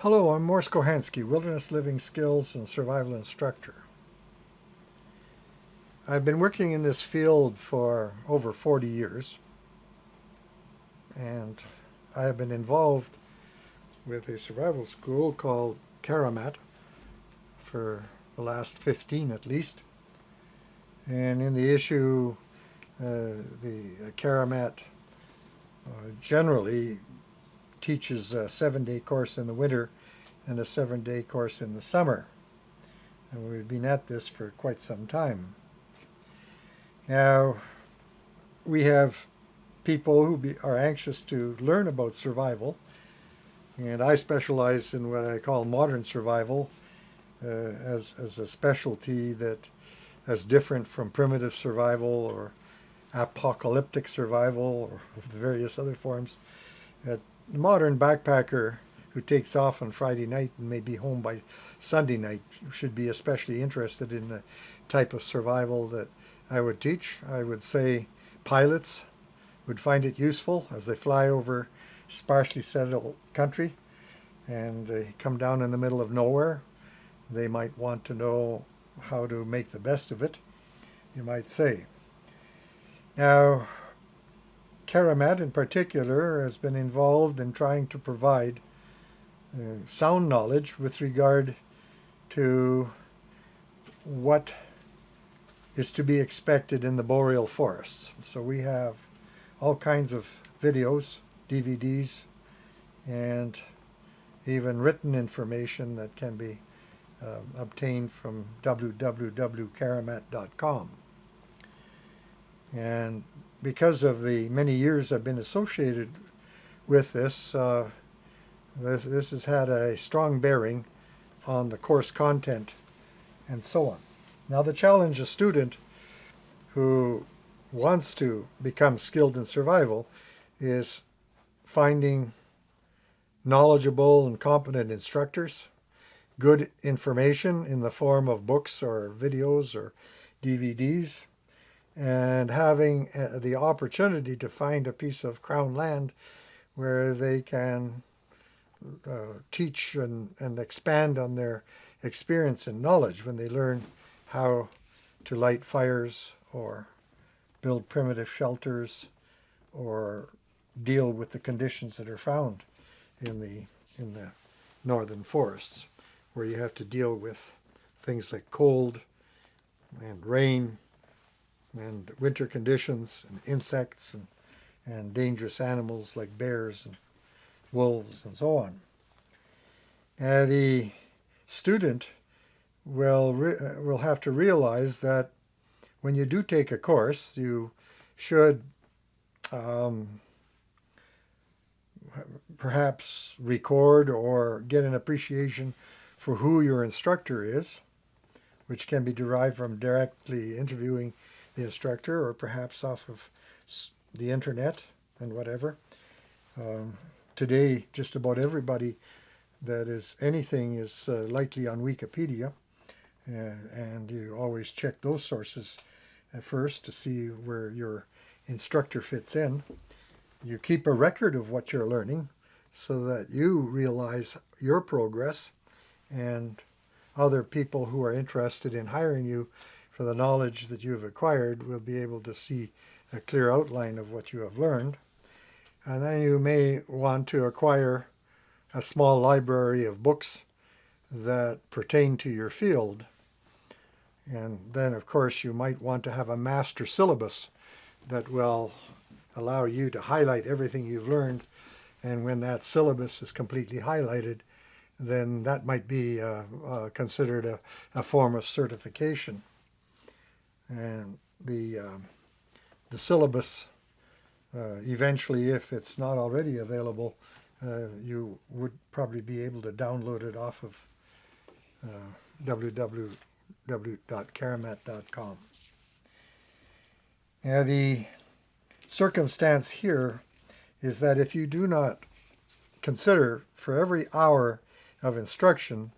Hello, I'm Morse Kochanski, Wilderness Living Skills and Survival Instructor. I've been working in this field for over 40 years, and I have been involved with a survival school called Karamat for the last 15 at least. And in the issue, the Karamat generally teaches a 7-day course in the winter and a 7-day course in the summer. And we've been at this for quite some time. Now, we have people who are anxious to learn about survival, and I specialize in what I call modern survival as a specialty that is different from primitive survival or apocalyptic survival or the various other forms. The modern backpacker who takes off on Friday night and may be home by Sunday night should be especially interested in the type of survival that I would teach. I would say pilots would find it useful as they fly over sparsely settled country and they come down in the middle of nowhere. They might want to know how to make the best of it, you might say. Now, Karamat in particular has been involved in trying to provide sound knowledge with regard to what is to be expected in the boreal forests. So we have all kinds of videos, DVDs, and even written information that can be obtained from www.karamat.com. And because of the many years I've been associated with this, this has had a strong bearing on the course content and so on. Now, the challenge a student who wants to become skilled in survival is finding knowledgeable and competent instructors, good information in the form of books or videos or DVDs, and having the opportunity to find a piece of crown land where they can teach and expand on their experience and knowledge when they learn how to light fires or build primitive shelters or deal with the conditions that are found in the northern forests, where you have to deal with things like cold and rain and winter conditions and insects and dangerous animals like bears and wolves and so on. The student will have to realize that when you do take a course, you should perhaps record or get an appreciation for who your instructor is, which can be derived from directly interviewing the instructor or perhaps off of the internet and whatever. Today, just about everybody that is anything is likely on Wikipedia, and you always check those sources at first to see where your instructor fits in. You keep a record of what you're learning so that you realize your progress, and other people who are interested in hiring you for the knowledge that you have acquired will be able to see a clear outline of what you have learned. And then you may want to acquire a small library of books that pertain to your field. And then, of course, you might want to have a master syllabus that will allow you to highlight everything you've learned. And when that syllabus is completely highlighted, then that might be considered a form of certification. And the syllabus, eventually, if it's not already available, you would probably be able to download it off of www.karamat.com. Now, the circumstance here is that if you do not consider for every hour of instruction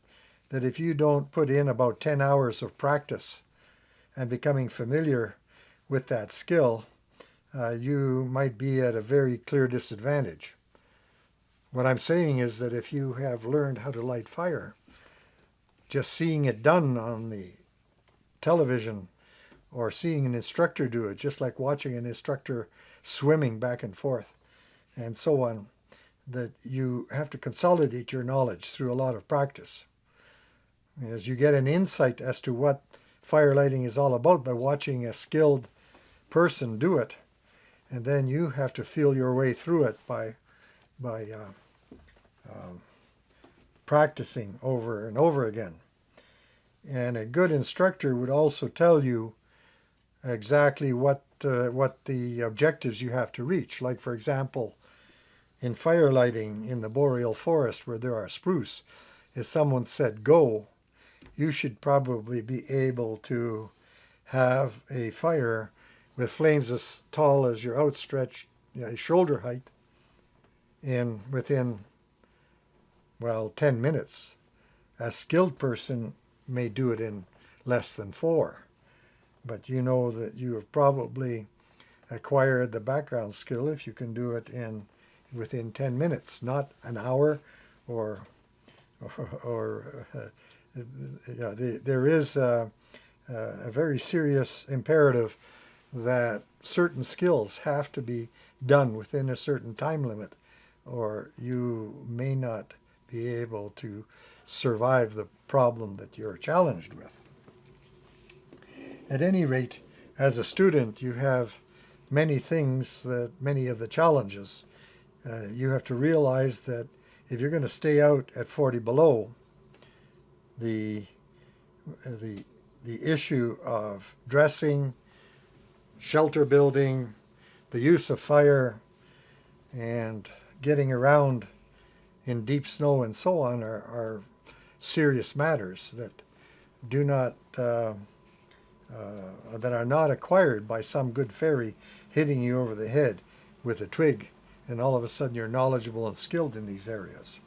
that if you don't put in about 10 hours of practice and becoming familiar with that skill, you might be at a very clear disadvantage. What I'm saying is that if you have learned how to light fire, just seeing it done on the television or seeing an instructor do it, just like watching an instructor swimming back and forth and so on, that you have to consolidate your knowledge through a lot of practice. As you get an insight as to what fire lighting is all about by watching a skilled person do it, and then you have to feel your way through it by practicing over and over again. And a good instructor would also tell you exactly what the objectives you have to reach. Like, for example, in fire lighting in the boreal forest where there are spruce, if someone said go, you should probably be able to have a fire with flames as tall as your outstretched shoulder height within, well, 10 minutes. A skilled person may do it in less than 4. But you know that you have probably acquired the background skill if you can do it within 10 minutes, not an hour there is a very serious imperative that certain skills have to be done within a certain time limit, or you may not be able to survive the problem that you're challenged with. At any rate, as a student, you have many of the challenges. You have to realize that if you're going to stay out at 40 below, the issue of dressing, shelter building, the use of fire, and getting around in deep snow and so on are serious matters that are not acquired by some good fairy hitting you over the head with a twig, and all of a sudden you're knowledgeable and skilled in these areas.